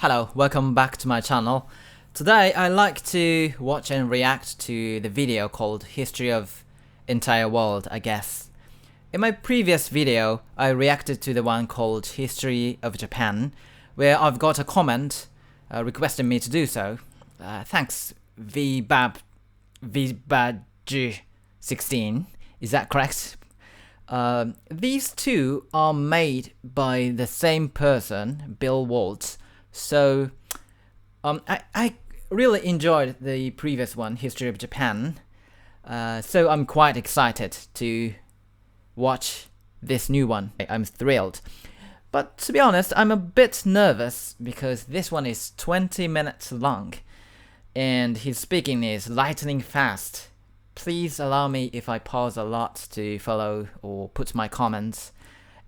Hello, welcome back to my channel. Today I like to watch and react to the video called History of Entire World, I guess. In my previous video, I reacted to the one called History of Japan, where I've got a comment requesting me to do so. Thanks, VBadG16. Is that correct? These two are made by the same person, Bill Waltz. So, I really enjoyed the previous one, History of Japan. So I'm quite excited to watch this new one. I'm thrilled. But to be honest, I'm a bit nervous because this one is 20 minutes long. And his speaking is lightning fast. Please allow me if I pause a lot to follow or put my comments.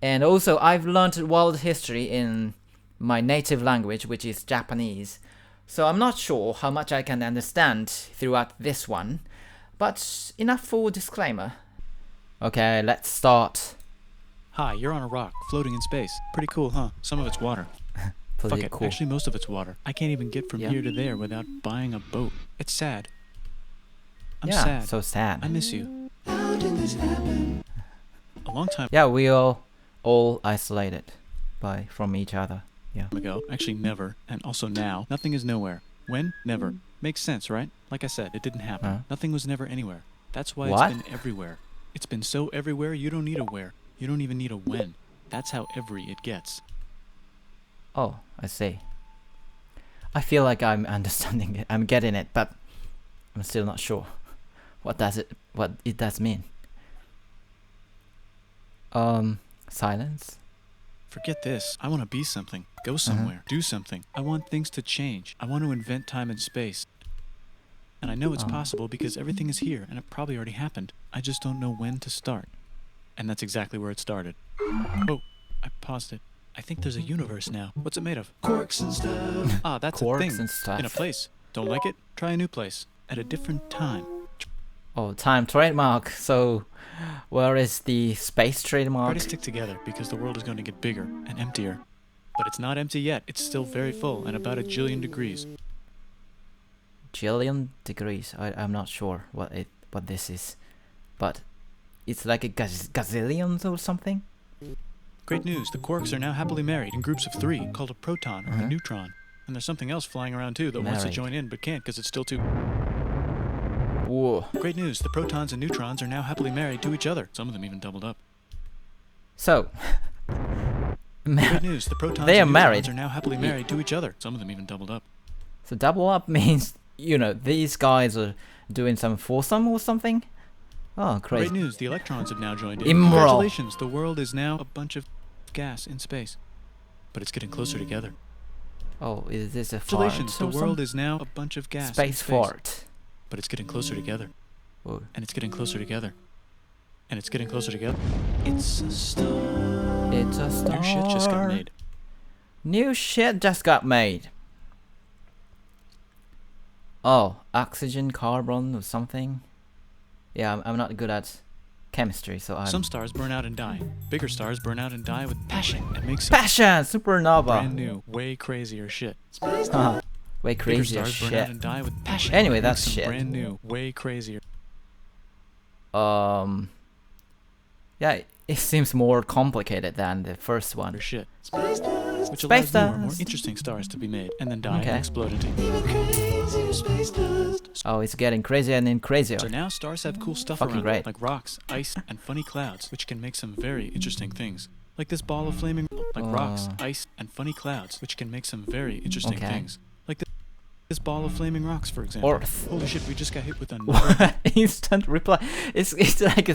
And also, I've learned world history in my native language, which is Japanese, so I'm not sure how much I can understand throughout this one, but enough for disclaimer. Okay, let's start. Hi, you're on a rock, floating in space. Pretty cool, huh? Some of it's water. Fuck it, Cool. actually most of it's water. I can't even get from here to there without buying a boat. It's sad. I'm sad. So sad. I miss you. How did this happen? A long time We are all isolated from each other. ago. Actually never, and also now. Nothing is nowhere. When? Never. Makes sense, right? Like I said, it didn't happen. Nothing was never anywhere. That's why What? it's been everywhere. It's been so everywhere you don't need a where. You don't even need a when. That's how every it gets. Oh, I see. I feel like I'm understanding it. I'm getting it, but I'm still not sure. What it does mean? Silence? Forget this. I want to be something. Go somewhere. Do something. I want things to change. I want to invent time and space. And I know it's possible because everything is here and it probably already happened. I just don't know when to start. And that's exactly where it started. Oh, I paused it. I think there's a universe now. What's it made of? Corks and stuff. Ah, that's a Corks thing. and stuff. In a place. Don't like it? Try a new place. At a different time. Oh, time trademark. So, where is the space Try trademark? to stick together because the world is going to get bigger and emptier. But it's not empty yet. It's still very full and about 1,000,000,000 degrees. Jillion degrees. I'm not sure what this is, but it's like a gazillions or something. Great news. The quarks are now happily married in groups of 3 called a proton or a neutron. And there's something else flying around too that wants to Married. join in but can't because it's still too... Whoa. Great news. The protons and neutrons are now happily married to each other. Some of them even doubled up. So, Great news. The protons They are and neutrons married. are now happily married to each other. Some of them even doubled up. so double up means these guys are doing some foursome or something. Oh, Great crazy. news. The electrons have now joined in. Immoral. Congratulations. The world is now a bunch of gas in space. But it's getting closer together. Oh, is this a fart? Congratulations. The or world something? is now a bunch of gas in Space space. fart. But it's getting closer together. Whoa. And it's getting closer together. And it's getting closer together. It's a star. It's a star. New shit just got made. New shit just got made. Oh, oxygen, carbon, or something. Yeah, I'm not good at chemistry, so I'm... Some stars burn out and die. Bigger stars burn out and die with passion and make some Passion! Supernova! brand new, way crazier shit. Haha. Way Bigger crazier stars burn out shit. and die with passion. Anyway, and make that's some shit. brand new, way crazier Yeah, it seems more complicated than the first one. shit. Space Which allows newer, more dust. interesting stars to be made and then die Okay. and explode into... Oh, it's getting crazier and then crazier. So now stars have cool stuff Fucking around great. them, like rocks, ice, and funny clouds, which can make some very interesting things. Like this ball of flaming... Like rocks, ice, and funny clouds, which can make some very interesting Okay. things. Like this ball of flaming rocks, for example. Earth. Holy shit, we just got hit with another... Instant reply. It's like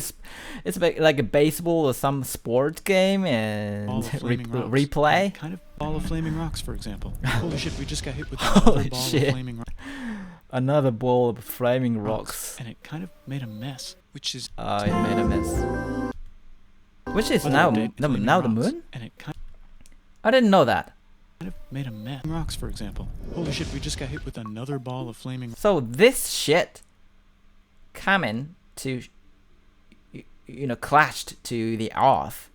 like a baseball or some sport game and ball of flaming rocks. replay. Kind of ball of flaming rocks, for example. Holy shit, we just got hit with another Holy ball shit. of flaming rocks. Another ball of flaming rocks. And it kind of made a mess, which is... It made a mess. Which is Weather now update, flaming now the rocks. moon? And it kind I didn't know that. of made a mess. Rocks, for example. Holy shit, we just got hit with another ball of flaming... So this shit coming to clashed to the earth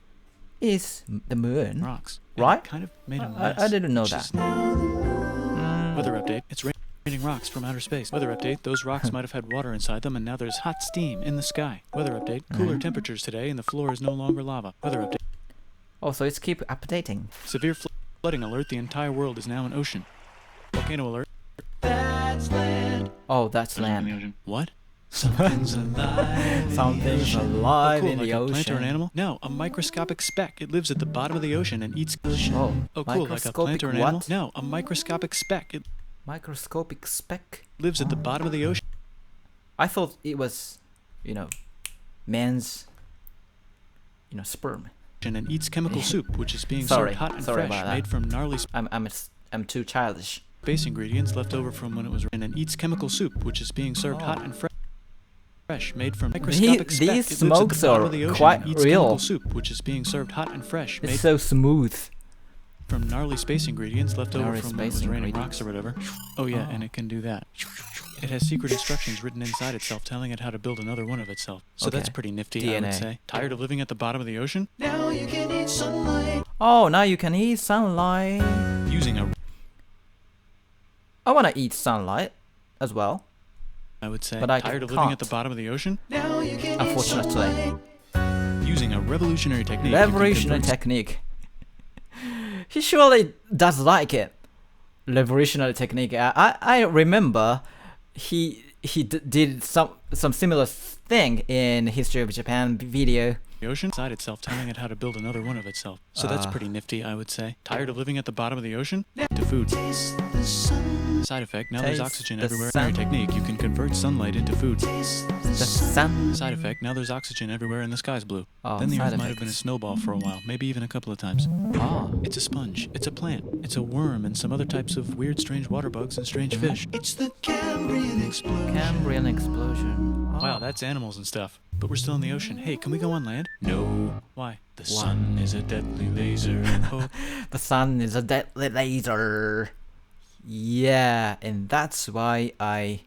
is the moon, rocks. And right? it kind of made a I mess. didn't know which that. is now Weather update. It's raining rocks from outer space. Weather update. Those rocks might have had water inside them, and now there's hot steam in the sky. Weather update. Cooler temperatures today, and the floor is no longer lava. Weather update. Oh, so it's keep updating. Severe flooding alert. The entire world is now an ocean. Volcano alert. Oh, that's In the land. ocean. What? Something's alive. Something's Oh, alive cool, in like the a plant or an ocean. animal? No, a microscopic speck. It lives at the bottom of the ocean and eats. Oh, Oh, cool, like a plant or an microscopic animal? what? No, a microscopic speck. It Microscopic speck. lives at the bottom of the ocean. I thought it was, man's, sperm. And eats chemical soup, which is being Sorry, served hot and sorry fresh, about that. made from gnarly I'm too childish. space ingredients left over from when it was. And eats chemical soup, which is being served hot and fresh, made from microscopic speck. These It lives at the smokes bottom are of the ocean quite and eats real. chemical soup, which is being served hot and fresh, made It's so smooth. from gnarly space ingredients left over Gnarly from when it space was raining ingredients. rocks or whatever. Oh yeah, and it can do that. It has secret instructions written inside itself telling it how to build another one of itself. So that's Okay. pretty nifty, I would DNA. say. Tired of living at the bottom of the ocean? Oh, now you can eat sunlight. Using a, I wanna eat sunlight as well, I would say. but I Tired of living at the can't. bottom of the ocean? Unfortunately. Using a revolutionary technique. Revolutionary you can convert technique. He surely does like it. Revolutionary technique. I remember he did some similar thing in History of Japan video. the ocean inside itself telling it how to build another one of itself. So that's pretty nifty, I would say. Tired of living at the bottom of the ocean? To food. Side effect, now there's Taste oxygen the everywhere. sun. Technique, you can convert sunlight into food. The sun. Side effect, now there's oxygen everywhere and the sky's blue. Oh, Then the side earth might have been a effects. snowball for a while, maybe even a couple of times. Oh. It's a sponge, it's a plant, it's a worm, and some other types of weird, strange water bugs and strange fish. It's the Cambrian explosion. Cambrian explosion. Oh. Wow, that's animals and stuff. But we're still in the ocean. Hey, can we go on land? No. Why? The sun is a deadly laser. Oh, The sun is a deadly laser. Yeah, and that's why I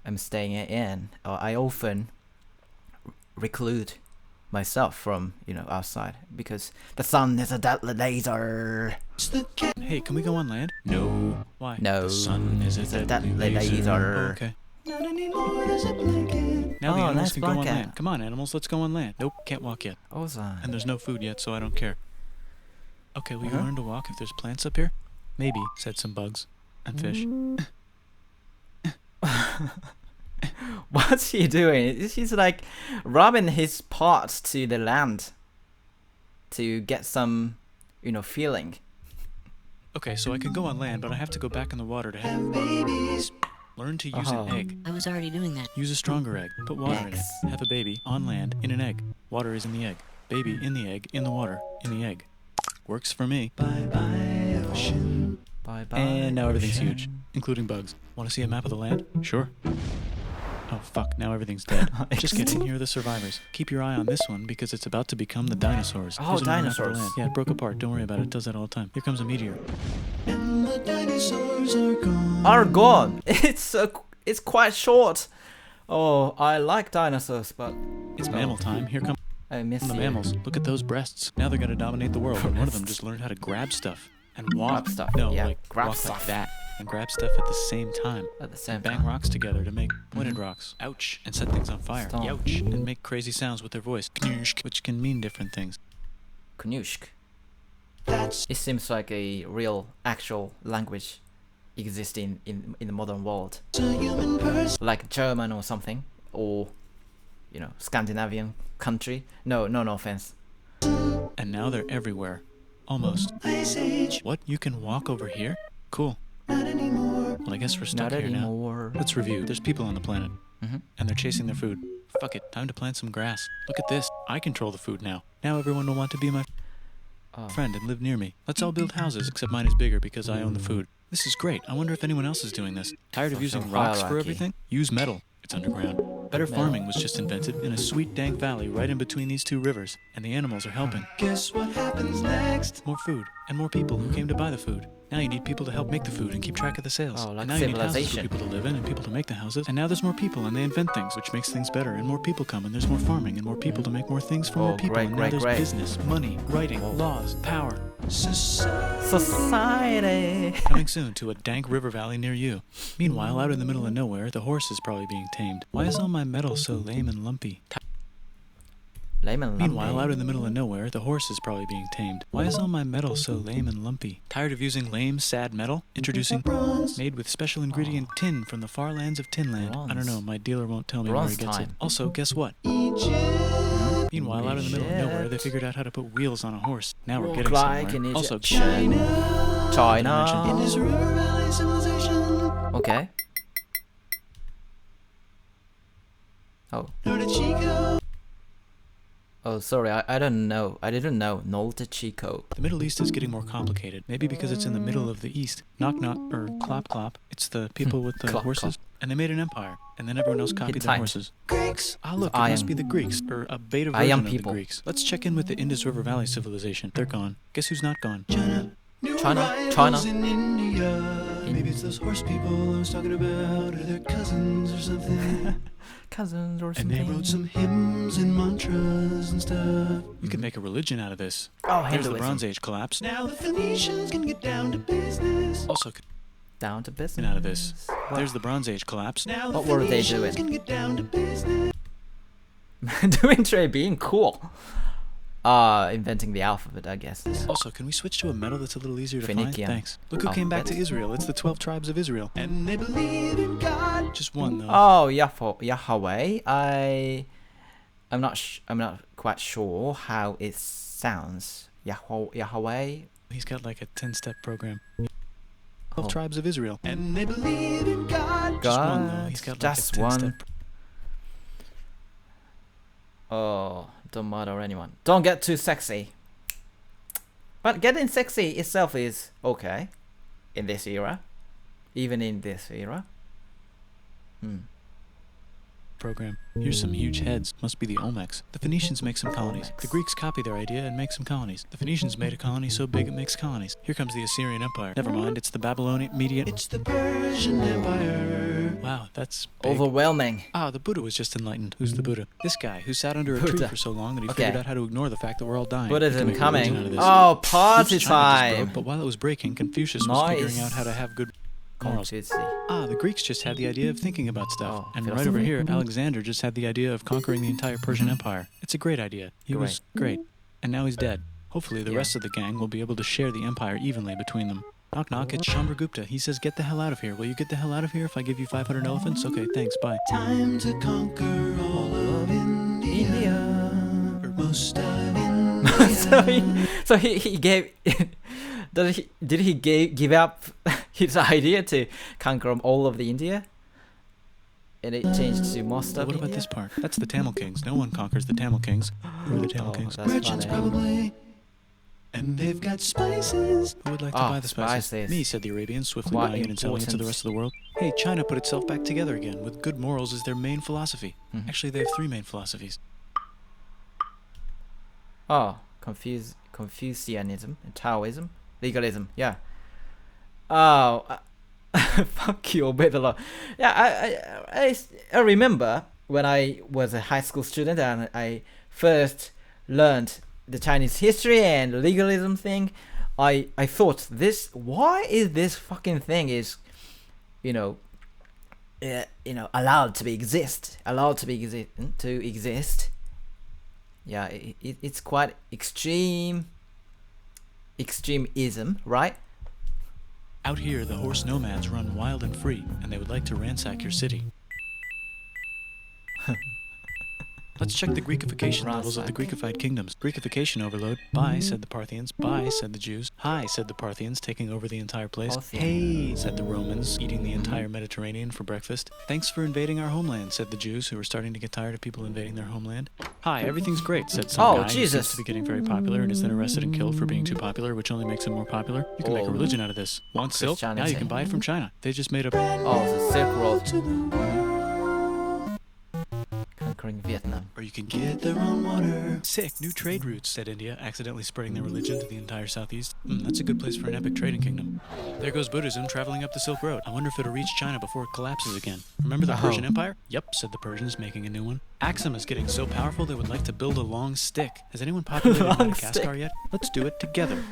am staying in. I often reclude myself from outside because the sun is a deadly laser. hey, can we go on land? No. Why? No, The sun is it's a a deadly deadly laser. laser. Oh, okay. Now the Oh, animals nice can go on blanket. land. Come on, animals, let's go on land. Nope, can't walk yet. Ozone. And there's no food yet, so I don't care. Okay, will you learn to walk if there's plants up here? Maybe, said some bugs and fish. What's he doing? He's like rubbing his parts to the land to get some, feeling. Okay, so I can go on land, but I have to go back in the water to have babies. Learn to use an Oh. egg. I was already doing that. Use a stronger egg. Put water in it. Eggs. Have a baby on land in an egg. Water is in the egg. Baby in the egg, in the water, in the egg. Works for me. Bye bye ocean. Bye bye. And now everything's huge, including bugs. Want to see a map of the land? Sure. Oh fuck, now everything's dead. Just kidding, here are the survivors. Keep your eye on this one because it's about to become the dinosaurs. Oh, Here's another map of the dinosaurs. land. Yeah, it broke apart, don't worry about it, it does that all the time. Here comes a meteor. And the dinosaurs are gone. Are gone. It's quite short. Oh, I like dinosaurs, but It's mammal time, here come I miss the you. mammals. Look at those breasts. Now they're gonna dominate the world, and one of them just learned how to grab stuff. And walk. Grab stuff, No, yeah, like grab walk stuff. like that. And grab stuff at the same time. At the same Bang time. rocks together to make pointed rocks. Ouch. And set things on fire. Stop. Youch. And make crazy sounds with their voice. Knirsch, which can mean different things. Knushk. It seems like a real, actual language exists in the modern world. Like German or something. Or, Scandinavian country. No offense. And now they're everywhere. Almost. What? You can walk over here? Cool. Well, I guess we're stuck Not here now. anymore. Let's review. There's people on the planet. Mhm. And they're chasing their food. Fuck it. Time to plant some grass. Look at this. I control the food now. Now everyone will want to be my Oh. friend and live near me. Let's all build houses, except mine is bigger because I own the food. This is great. I wonder if anyone else is doing this. Tired of Social using rocks for hierarchy. everything? Use metal. It's underground. Better Metal. farming was just invented in a sweet dank valley right in between these two rivers, and the animals are helping. Guess what happens next? More food, and more people who came to buy the food. Now you need people to help make the food and keep track of the sales. Oh, like and now you need houses for civilization. people to live in and people to make the houses. And now there's more people and they invent things, which makes things better. And more people come and there's more farming and more people to make more things for Oh, more people. great, and now great, there's great. business, money, writing, Oh. laws, power. Society. Coming soon to a dank river valley near you. Meanwhile, out in the middle of nowhere, the horse is probably being tamed. Why is all my metal so lame and lumpy? Lemon Meanwhile, out in the middle of nowhere, the horse is probably being tamed. Why is all my metal so lame and lumpy? Tired of using lame, sad metal? Introducing bronze, made with special ingredient tin from the far lands of Tinland. I don't know, my dealer won't tell me where he Bronze gets it. time. Also, guess what? Meanwhile, out in the middle of nowhere, they figured out how to put wheels on a horse. Now we're getting Like somewhere. in Also, China. Okay. Oh. Oh, sorry, I don't know. I didn't know. Norte Chico. the Middle East is getting more complicated. Maybe because it's in the middle of the East. Knock knock, or clop clop. It's the people with the Clop, horses. And they made an empire. And then everyone else copied the Hittite. horses. Greeks! Ah, look, it I must am- be the Greeks, or a beta I am version of the people. Greeks. Let's check in with the Indus River Valley civilization. They're gone. Guess who's not gone? China. in India. Maybe it's those horse people I was talking about, or their cousins or something. Cousins or And something. they wrote some hymns and mantras and stuff. You could make a religion out of this. Oh, There's the Hinduism. Bronze Age collapse. Now the Phoenicians can get down to business. Also, Down to business. out of this. There's the Bronze Age collapse. Now What were they doing? can get down to business. Doing trade being cool. Inventing the alphabet, I guess. Also, can we switch to a metal that's a little easier to Phoenician find? Thanks. Look who came back to alphabet. Israel. It's the 12 tribes of Israel. And they believe in God. Just one, though. Oh, Yahweh. I'm not quite sure how it sounds. Yahweh. He's got like a 10-step program. 12 Oh. tribes of Israel. And they believe in God. Just one, though. He's got like Just a 10-step one. Oh, don't bother anyone. Don't get too sexy. But getting sexy itself is okay in this era. Even in this era. program. Here's some huge heads. Must be the Olmecs. The Phoenicians make some colonies. The Greeks copy their idea and make some colonies. The Phoenicians made a colony so big it makes colonies. Here comes the Assyrian Empire. Never mind, it's the Babylonian Median. It's the Persian Empire. Wow, that's big. Overwhelming. Ah, the Buddha was just enlightened. Who's the Buddha? This guy who sat under a tree Buddha. for so long that he Okay. figured out how to ignore the fact that we're all dying. Buddhism He can make a religion coming. out of this. Oh, party Oops, China just broke, time. but while it was breaking, Confucius was figuring out how to have good morals. Confucius. Ah, the Greeks just had the idea of thinking about stuff. Oh, and right philosophy. over here, Alexander just had the idea of conquering the entire Persian Empire. It's a great idea. He was great. And now he's dead. Hopefully the Yeah. rest of the gang will be able to share the empire evenly between them. Knock knock, it's Chandragupta. He says, get the hell out of here. Will you get the hell out of here if I give you 500 elephants? Okay, thanks, bye. Time to conquer all of India. Or most of India. so he gave. Did he give up his idea to conquer all of the India? And it changed to most of What about India? this part? That's the Tamil Kings. No one conquers the Tamil Kings. Who are the Tamil Oh, Kings? that's Merchants, funny. probably. And they've got spices. Who would like to Ah, buy the spices? spices. Me, said the Arabians, swiftly Quite buying it and selling it to the important. rest of the world. Hey, China put itself back together again, with good morals as their main philosophy. Mhm. Actually, they have 3 main philosophies. Oh, Confucianism, Taoism, legalism. Yeah. Oh, fuck you, obey the law. Yeah, I remember when I was a high school student and I first learned the Chinese history and legalism thing. I thought why is this fucking thing is, allowed to exist. Yeah, it's quite extremism, right? Out here, the horse nomads run wild and free, and they would like to ransack your city. Let's check the Greekification levels of the Greekified kingdoms. Greekification overload. Bye, said the Parthians. Bye, said the Jews. Hi, said the Parthians, taking over the entire place. Parthian. Hey, said the Romans, eating the entire Mediterranean for breakfast. Thanks for invading our homeland, said the Jews, who were starting to get tired of people invading their homeland. Hi, everything's great, said some Oh, guy who Jesus. seems to be getting very popular and is then arrested and killed for being too popular, which only makes him more popular. You can make a Oh. religion out of this. Want silk? Now you Christianity. can buy it from China. They just made a... Oh, the Silk Road. conquering Vietnam. Or you can get their own water. Sick, new trade routes, said India, accidentally spreading their religion to the entire southeast. That's a good place for an epic trading kingdom. There goes Buddhism traveling up the Silk Road. I wonder if it'll reach China before it collapses again. Remember the Persian Empire? Yep, said the Persians, making a new one. Axum is getting so powerful they would like to build a long stick. Has anyone populated Madagascar yet? Let's do it together.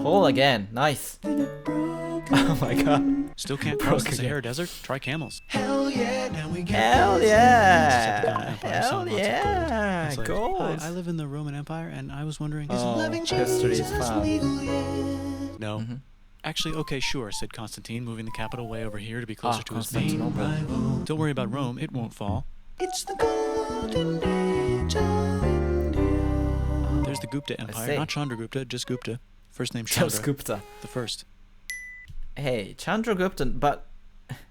Whole again. Nice. Oh my god. Still can't cross the Broke Sahara Desert? Try camels. Hell yeah. Hell yeah. It's like, Gold. Hi, I live in the Roman Empire, and I was wondering... History is fun. No. Actually, okay, sure, said Constantine, moving the capital way over here to be closer to his main Constantinople. rival. Don't worry about Rome, it won't fall. It's the golden age of India. There's the Gupta see. Empire, not Chandragupta, just Gupta. First name Charles Chandra, Gupta. the first. Hey, Chandragupta, but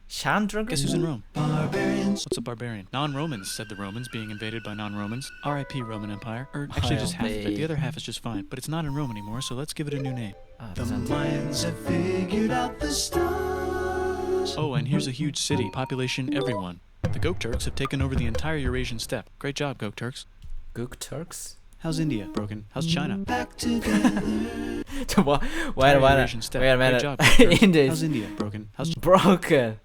Chandragupta? Guess who's in Rome? Barbarians. What's a barbarian? Non-Romans, said the Romans, being invaded by non-Romans. R.I.P. Roman Empire. Or actually just half of it. The other half is just fine. But it's not in Rome anymore, so let's give it a new name. The Mayans have figured out the stars. Oh, and here's a huge city, population everyone. The Gokturks have taken over the entire Eurasian steppe. Great job, Gokturks. Gook Turks? How's India? Broken. How's China? Back together. Wait Entire a Eurasian steppe. minute. Great job, Gokturks. India How's is India? Broken. How's broken.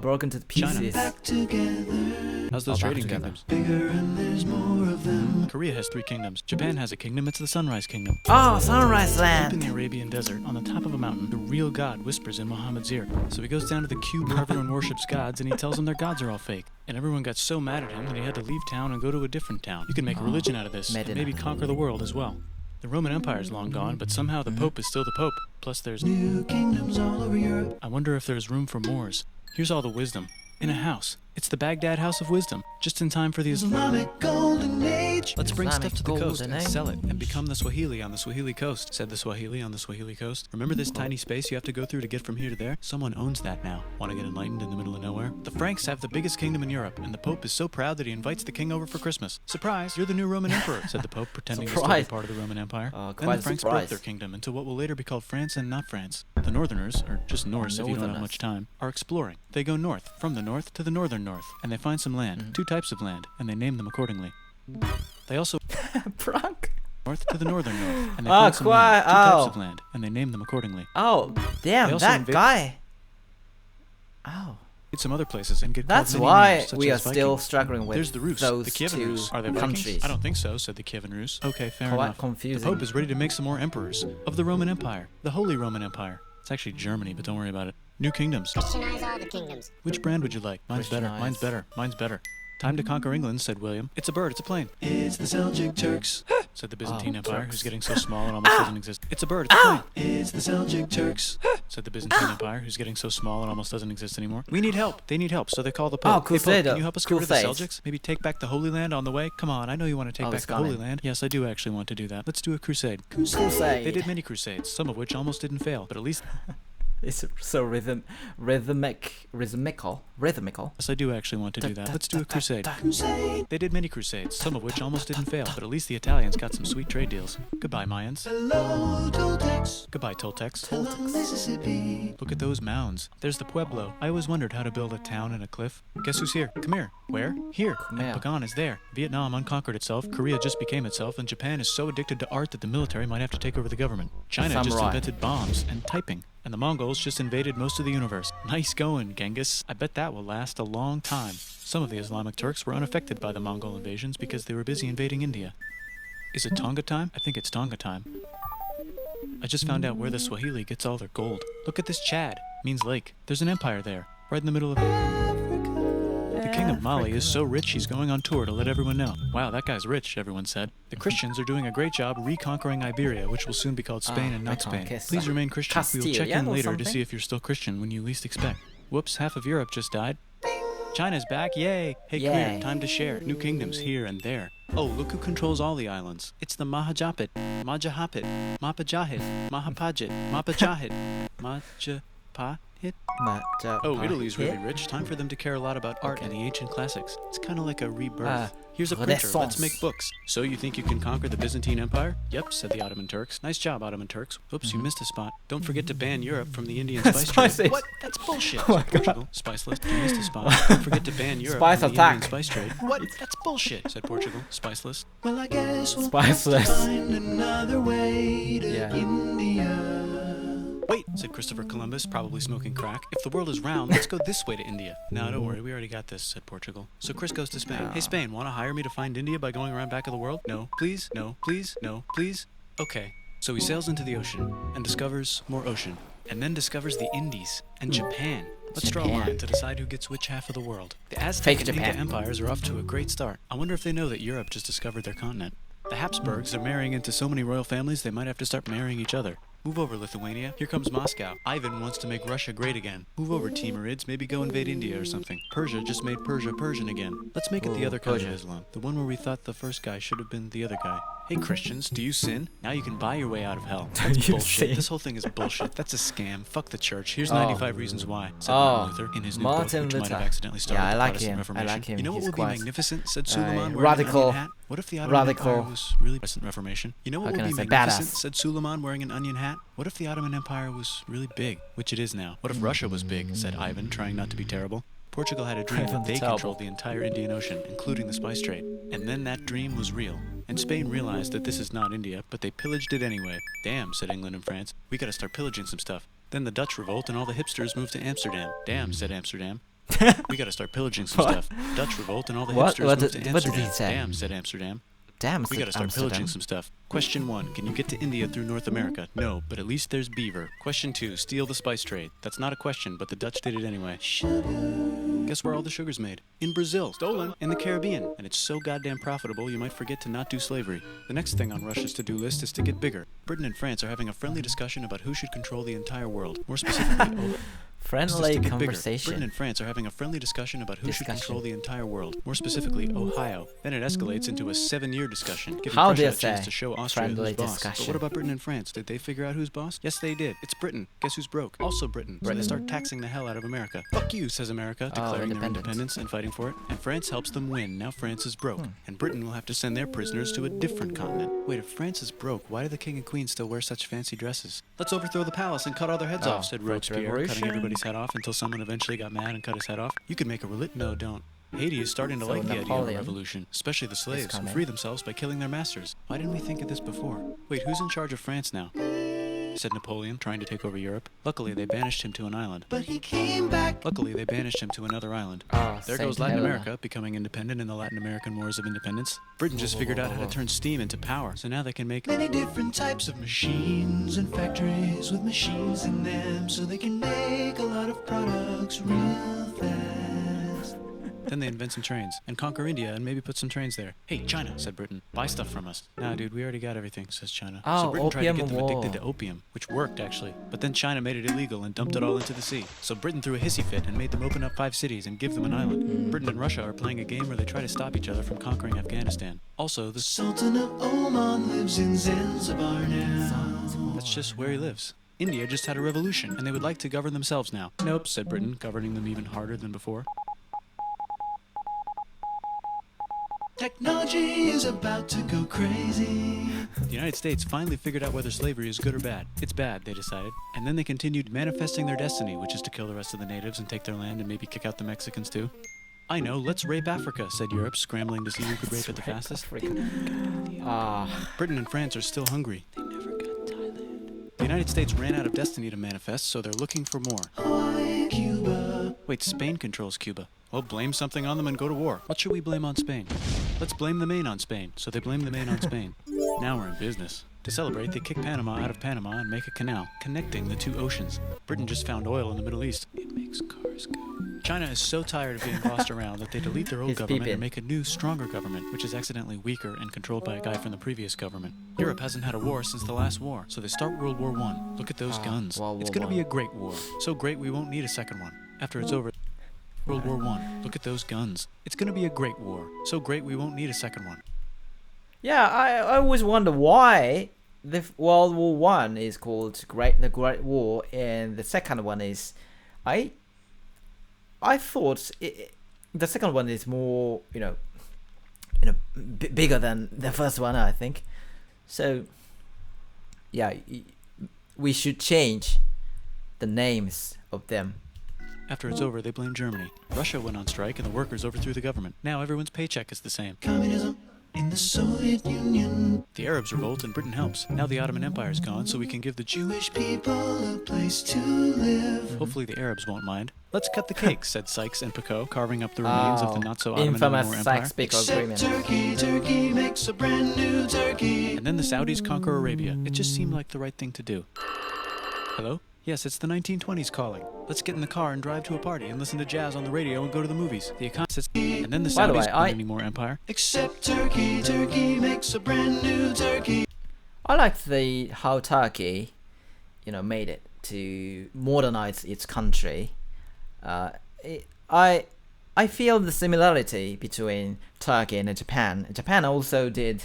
Broken to China. pieces. Back together. How's those back trading together. kingdoms? Bigger and there's more of them. Korea has 3 kingdoms. Japan has a kingdom. It's the Sunrise Kingdom. Oh, Sunrise Up in Land. the Arabian desert, on the top of a mountain, the real God whispers in Muhammad's ear. So he goes down to the cube where everyone worships gods, and he tells them their gods are all fake. And everyone got so mad at him that he had to leave town and go to a different town. You can make a religion out of this, and Medina. maybe conquer the world as well. The Roman Empire is long gone, but somehow the Pope is still the Pope. Plus there's... New kingdoms all over Europe. I wonder if there's room for Moors. Here's all the wisdom. In a house. It's the Baghdad House of Wisdom. Just in time for the Islamic golden age. Let's bring Islamic stuff to the coast golden and age. sell it and become the Swahili on the Swahili coast, said the Swahili on the Swahili coast. Remember this tiny space you have to go through to get from here to there? Someone owns that now. Want to get enlightened in the middle of nowhere? The Franks have the biggest kingdom in Europe, and the Pope is so proud that he invites the king over for Christmas. Surprise, you're the new Roman emperor, said the Pope, pretending to still be Surprise. part of the Roman Empire. Then quite the a Franks broke surprise. their kingdom into what will later be called France and not France. The Northerners, or just Norse if you don't have Northerners. much time, are exploring. They go north, from the north to the northern north, and they find some land, 2 types of land, and they name them accordingly. They also Frank? north to the northern north, and they Oh, find some land, 2 quite- types oh. of land, and they name them accordingly. Oh, They damn, also that invade- guy. Oh. Hit some other places and get That's called many why names, such we are as still Vikings. struggling with There's the Rus, those the Kievan two Rus. Are they Vikings? countries. I don't think so, said the Kievan Rus. Okay, fair Quite enough. confusing. The Pope is ready to make some more emperors of the Roman Empire, the Holy Roman Empire. It's actually Germany, but don't worry about it. New kingdoms. Christianize all the kingdoms. Which brand would you like? Mine's better. Christianize. Mine's better. Mine's better. Time to conquer England, said William. It's a bird. It's a plane, It's the Seljuk Turks. said the Byzantine Oh, Empire, Turks. who's getting so small it almost doesn't exist. It's a bird. It's a plane, It's the Seljuk Turks. said the Byzantine Empire, who's getting so small it almost doesn't exist anymore. We need help. They need help, so they call the Pope. Oh, Hey, Pope, Crusader. can you help us get rid of the Crusades. Seljuks? Maybe take back the Holy Land on the way? Come on, I know you want to take Oh, back it's the Holy coming. Land. Yes, I do actually want to do that. Let's do a crusade. Crusade. They did many crusades, some of which almost didn't fail, but at least It's so rhythmical. yes, I do actually want to do that. Let's do a crusade. Crusade. They did many crusades, some of which almost didn't fail, but at least the Italians got some sweet trade deals. Goodbye, Mayans. Hello, Toltecs. Goodbye, Toltecs. Hello, Mississippi. Look at those mounds. There's the Pueblo. I always wondered how to build a town in a cliff. Guess who's here? Khmer. Where? Here. Khmer. And Pagan is there. Vietnam unconquered itself. Korea just became itself. And Japan is so addicted to art that the military might have to take over the government. China just Samurai. invented bombs and typing. And the Mongols just invaded most of the universe. Nice going, Genghis. I bet that will last a long time. Some of the Islamic Turks were unaffected by the Mongol invasions because they were busy invading India. Is it Tonga time? I think it's Tonga time. I just found out where the Swahili gets all their gold. Look at this Chad. Means lake. There's an empire there. Right in the middle of The king of Mali is so rich he's going on tour to let everyone know. Wow, that guy's rich, everyone said. The Christians are doing a great job reconquering Iberia, which will soon be called Spain and not Spain. Reconquista. Please remain Christian. We will check Castilian in or later to something? see if you're still Christian when you least expect. Whoops, half of Europe just died. China's back, yay! Hey, Yay. queer, time to share. New kingdoms here and there. Oh, look who controls all the islands. It's the Mahajapit, Majahapit, Mapajahit, Mahapajit, Mapajahit, Majapahit. hit. Oh, Italy's really rich. Time for them to care a lot about art and the ancient classics. It's kind of like a rebirth. Here's a printer. Let's Renaissance. make books. So you think you can conquer the Byzantine Empire? Yep, said the Ottoman Turks. Nice job, Ottoman Turks. Oops, you missed a spot. Don't forget to ban Europe from the Indian spice trade. Spices. What? That's bullshit, Oh my said Portugal. Spice list. You missed a spot. Don't forget to ban Europe Spice from the attack. Indian spice trade. What? That's bullshit, said Portugal. Spice list. Well, I guess we'll Spiceless. find another way to Yeah. India. Wait, said Christopher Columbus, probably smoking crack. If the world is round, let's go this way to India. No, don't worry, we already got this, said Portugal. So Chris goes to Spain. Hey, Spain, want to hire me to find India by going around back of the world? No, please, no, please, no, please. Okay. So he sails into the ocean and discovers more ocean, and then discovers the Indies and Japan. Let's draw a Japan. line to decide who gets which half of the world. The Aztec Fake and Inca Japan. empires are off to a great start. I wonder if they know that Europe just discovered their continent. The Habsburgs are marrying into so many royal families they might have to start marrying each other. Move over, Lithuania. Here comes Moscow. Ivan wants to make Russia great again. Move over, Timurids. Maybe go invade India or something. Persia just made Persia Persian again. Let's make it the Ooh, other kind Persia. of Islam. The one where we thought the first guy should have been the other guy. Hey, Christians, do you sin? Now you can buy your way out of hell. That's you bullshit. sin? This whole thing is bullshit. That's a scam. Fuck the church. Here's Oh. 95 Reasons Why, said Oh. Martin Luther in his new Martin book, which might have Luther. accidentally started Yeah, I the like Protestant him. I Reformation. like him. You know what He's would be quite, magnificent, said Suleiman wearing radical- an onion hat? What if the Ottoman radical. Empire was really Protestant Reformation? You know what How would can be I say magnificent, badass? said Suleiman wearing an onion hat? What if the Ottoman Empire was really big, which it is now? What if Russia was big, said Ivan, trying not to be terrible. Portugal had a dream Ivan that the they Terrible. controlled the entire Indian Ocean, including the spice trade. And then that dream was real. And Spain realized that this is not India, but they pillaged it anyway. Damn, said England and France. We gotta start pillaging some stuff. Then the Dutch revolt and all the hipsters moved to Amsterdam. Damn, said Amsterdam. We gotta start pillaging some What? stuff. Dutch revolt and all the What? hipsters What moved did- to what did Amsterdam. he say? Damn, said Amsterdam. Damn, We gotta start pillaging some stuff. Question 1, can you get to India through North America? No, but at least there's beaver. Question 2, steal the spice trade. That's not a question, but the Dutch did it anyway. Guess where all the sugar's made? In Brazil. Stolen. In the Caribbean. And it's so goddamn profitable you might forget to not do slavery. The next thing on Russia's to-do list is to get bigger. Britain and France are having a friendly discussion about who should control the entire world. More specifically, Friendly Britain conversation. and France are having a friendly discussion about who should Discussion. control the entire world. More specifically, Ohio. Then it escalates into a 7-year discussion, giving How Prussia do a you chance say to show Austria friendly who's boss. But discussion? what about Britain and France? Did they figure out who's boss? Yes, they did. It's Britain. Guess who's broke? Also Britain. So they start taxing the hell out of America. Fuck you, says America, declaring their independence. independence and fighting for it. And France helps them win. Now France is broke. And Britain will have to send their prisoners to a different continent. Wait, if France is broke, why do the king and queen still wear such fancy dresses? Let's overthrow the palace and cut all their heads Oh, off, said French Robespierre, Revolution. cutting everybody's head off until someone eventually got mad and cut his head off. You could make a No, don't. Haiti is starting to So like the idea of a Napoleon revolution, especially the slaves who coming. free themselves by killing their masters. Why didn't we think of this before? Wait, who's in charge of France now? Said Napoleon, trying to take over Europe. Luckily, they banished him to an island. But he came back. Luckily, they banished him to another island. Oh, There Saint goes Latin Helena. America, becoming independent in the Latin American Wars of Independence. Britain just figured out how to turn steam into power, so now they can make Many different types of machines and factories with machines in them so they can make a lot of products real fast. Then they invent some trains and conquer India and maybe put some trains there. Hey, China, said Britain, buy stuff from us. Nah, dude, we already got everything, says China. Oh, So Britain tried to Opium get them War. addicted to opium, which worked actually. But then China made it illegal and dumped it all into the sea. So Britain threw a hissy fit and made them open up 5 cities and give them an island. Britain and Russia are playing a game where they try to stop each other from conquering Afghanistan. Also, the Sultan of Oman lives in Zanzibar now. that's just where he lives. India just had a revolution, and they would like to govern themselves now. Nope, said Britain, governing them even harder than before. Technology is about to go crazy. The United States finally figured out whether slavery is good or bad. It's bad, they decided. And then they continued manifesting their destiny, which is to kill the rest of the natives and take their land and maybe kick out the Mexicans too. I know, let's rape Africa, said Europe, scrambling to see who could rape it the fastest. Ah, Britain and France are still hungry. They never got Thailand. The United States ran out of destiny to manifest, so they're looking for more. Hawaii, Cuba. Wait, Spain controls Cuba. Well, blame something on them and go to war. What should we blame on Spain? Let's blame the Maine on Spain. So they blame the Maine on Spain. Now we're in business. To celebrate, they kick Panama out of Panama and make a canal, connecting the 2 oceans. Britain just found oil in the Middle East. It makes cars go. China is so tired of being bossed around that they delete their old He's government peeping. and make a new, stronger government, which is accidentally weaker and controlled by a guy from the previous government. Europe hasn't had a war since the last war, so they start World War I. Look at those guns. World It's War gonna be I. a great war. So great we won't need a second one. After it's over, World War I. Look at those guns. It's gonna be a great war. So great we won't need a second one. yeah. I always wonder why the World War One is called the Great War, and the second one is I thought the second one is more, bigger than the first one, I think. So, yeah, we should change the names of them. After it's over, they blame Germany. Russia went on strike and the workers overthrew the government. Now everyone's paycheck is the same. Communism in the Soviet Union. The Arabs revolt and Britain helps. Now the Ottoman Empire's gone, so we can give the Jewish people a place to live. Hopefully the Arabs won't mind. Let's cut the cake, said Sykes and Picot, carving up the remains of the not-so-Ottoman infamous Empire. Sykes-Picot agreement. Turkey makes a brand new turkey. And then the Saudis conquer Arabia. It just seemed like the right thing to do. Hello? Yes, it's the 1920s calling. Let's get in the car and drive to a party and listen to jazz on the radio and go to the movies. The economy says, and then the By the Saudis way, want any more empire. Except Turkey makes a brand new turkey. I like how Turkey, made it to modernize its country. I feel the similarity between Turkey and Japan. Japan also did,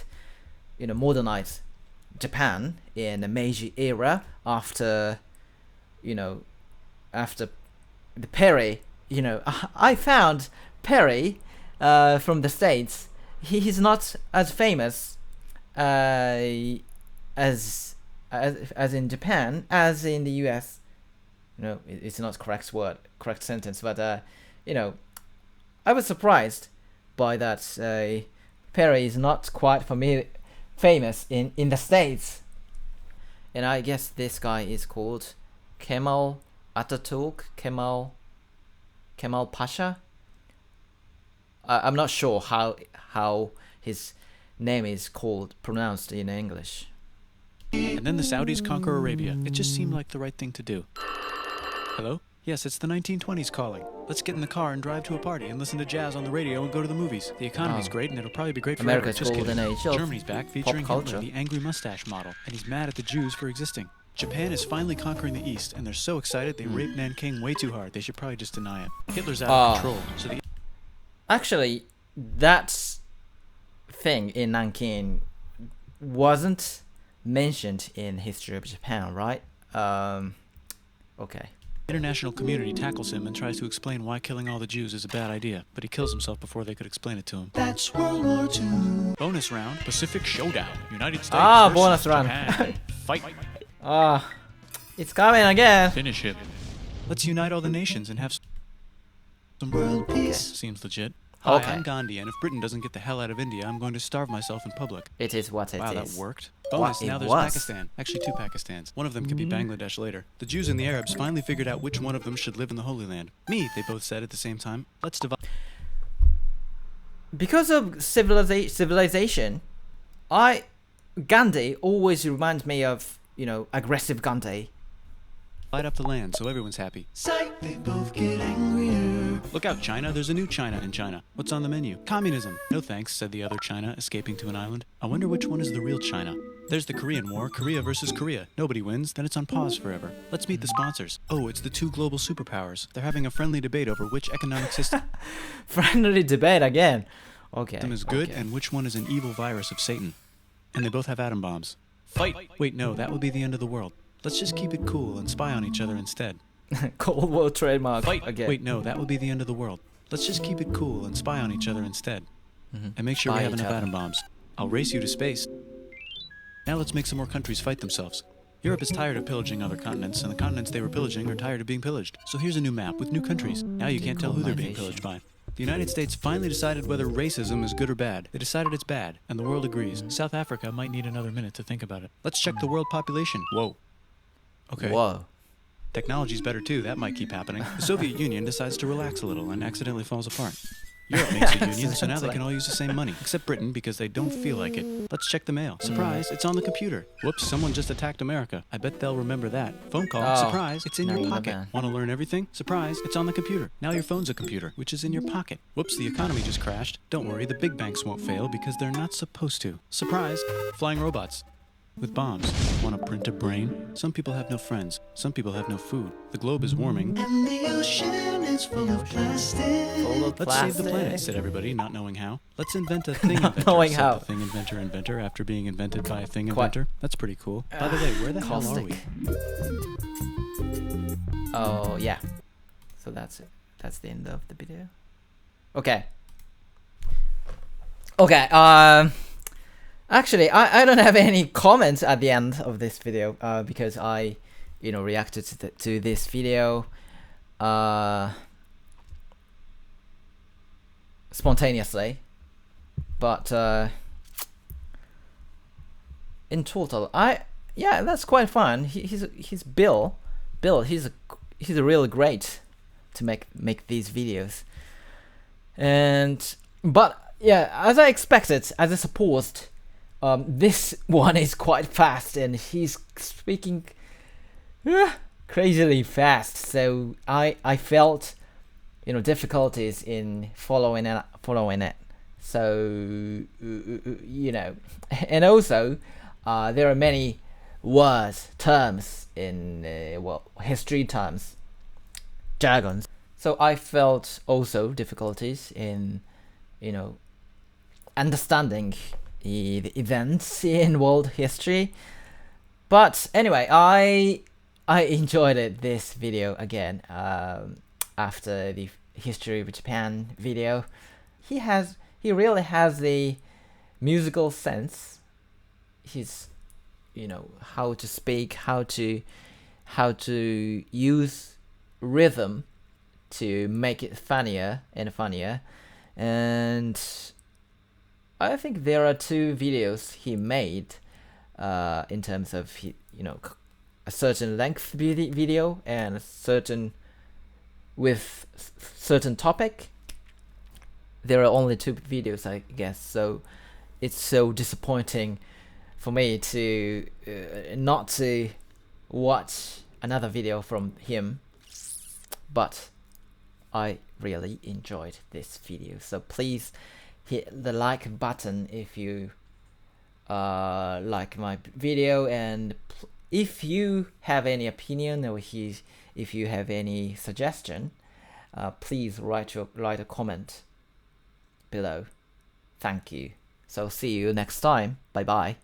modernize Japan in the Meiji era after the Perry. I found Perry from the States. He's not as famous as in Japan as in the US. It's not correct sentence, but I was surprised by that. Perry is not quite famous in the States, and I guess this guy is called Kemal Ataturk, Kemal Pasha. I'm not sure how his name is pronounced in English. And then the Saudis conquer Arabia. It just seemed like the right thing to do. Hello? Yes, it's the 1920s calling. Let's get in the car and drive to a party and listen to jazz on the radio and go to the movies. The economy's great and it'll probably be great forever. America's Just golden kidding. age of Germany's back featuring pop Hitler, culture. the angry mustache model, and he's mad at the Jews for existing. Japan is finally conquering the East, and they're so excited they raped Nanking way too hard. They should probably just deny it. Hitler's out of control, so the Actually, that thing in Nanking wasn't mentioned in History of Japan, right? Okay. international community tackles him and tries to explain why killing all the Jews is a bad idea, but he kills himself before they could explain it to him. That's World War II. Bonus round, Pacific Showdown. United States versus bonus round. Japan. Fight. It's coming again. Finish him. Let's unite all the nations and have some World peace. Seems legit. Hi, Okay. I'm Gandhi, and if Britain doesn't get the hell out of India, I'm going to starve myself in public. It is what it is. Wow, that worked. Bonus, It now there's was. Pakistan. Actually, two Pakistans. One of them could be Bangladesh later. The Jews and the Arabs finally figured out which one of them should live in the Holy Land. Me, they both said at the same time. Let's divide Because of civilization, Gandhi always reminds me of, aggressive Gandhi. up the land so everyone's happy. Sight, they both get angrier. Look out, China. There's a new China in China. What's on the menu? Communism. No thanks, said the other China, escaping to an island. I wonder which one is the real China. There's the Korean War, Korea versus Korea. Nobody wins, then it's on pause forever. Let's meet the sponsors. Oh, it's the two global superpowers. They're having a friendly debate over which economic system Friendly debate again. Okay. is good okay. and which one is an evil virus of Satan. And they both have atom bombs. Fight! Wait, no, that would be the end of the world. Let's just keep it cool and spy on each other instead. Cold War trademark Fight! again. Wait, no, that would be the end of the world. Let's just keep it cool and spy on each other instead. And make sure Spy we have each enough other. atom bombs. I'll race you to space. Now let's make some more countries fight themselves. Europe is tired of pillaging other continents, and the continents they were pillaging are tired of being pillaged. So here's a new map with new countries. Now you can't tell who they're being pillaged by. The United States finally decided whether racism is good or bad. They decided it's bad, and the world agrees. South Africa might need another minute to think about it. Let's check the world population. Whoa. Okay. Whoa. Technology's better too, that might keep happening. The Soviet Union decides to relax a little and accidentally falls apart. Europe makes a union, so now they can all use the same money, except Britain because they don't feel like it. Let's check the mail. Surprise, it's on the computer. Whoops, someone just attacked America. I bet they'll remember that. Phone call, Oh, surprise, it's in now your you know pocket. that. Want to learn everything? Surprise, it's on the computer. Now your phone's a computer, which is in your pocket. Whoops, the economy just crashed. Don't worry, the big banks won't fail because they're not supposed to. Surprise, flying robots. With bombs. Want to print a brain? Some people have no friends. Some people have no food. The globe is warming. And the ocean is full of plastic. Full of Let's save the planet, plastic. said everybody, not knowing how. Let's invent a thing Not inventor, knowing said how. the thing inventor after being invented by a thing Quite- inventor. That's pretty cool. By the way, where the hell are we? Caustic. Oh, yeah. So that's it. That's the end of the video. Okay. Okay. Actually, I don't have any comments at the end of this video because I, reacted to this video spontaneously, but in total, that's quite fun. He's Bill. He's really great to make these videos, but yeah, as I expected, as I supposed, this one is quite fast, and he's speaking crazily fast. So I felt difficulties in following it. So and also there are many words, terms in history terms, jargons. So I felt also difficulties in understanding the events in world history. But anyway, I enjoyed this video again after the history of Japan video. He really has the musical sense. He's how to speak, how to use rhythm to make it funnier and funnier. And I think there are 2 videos he made in terms of a certain length video and a certain with certain topic. There are only 2 videos, I guess. So it's so disappointing for me to not to watch another video from him, but I really enjoyed this video. So please hit the like button if you like my video, and if you have any opinion or if you have any suggestion, please write a comment below. Thank you. So see you next time. Bye bye.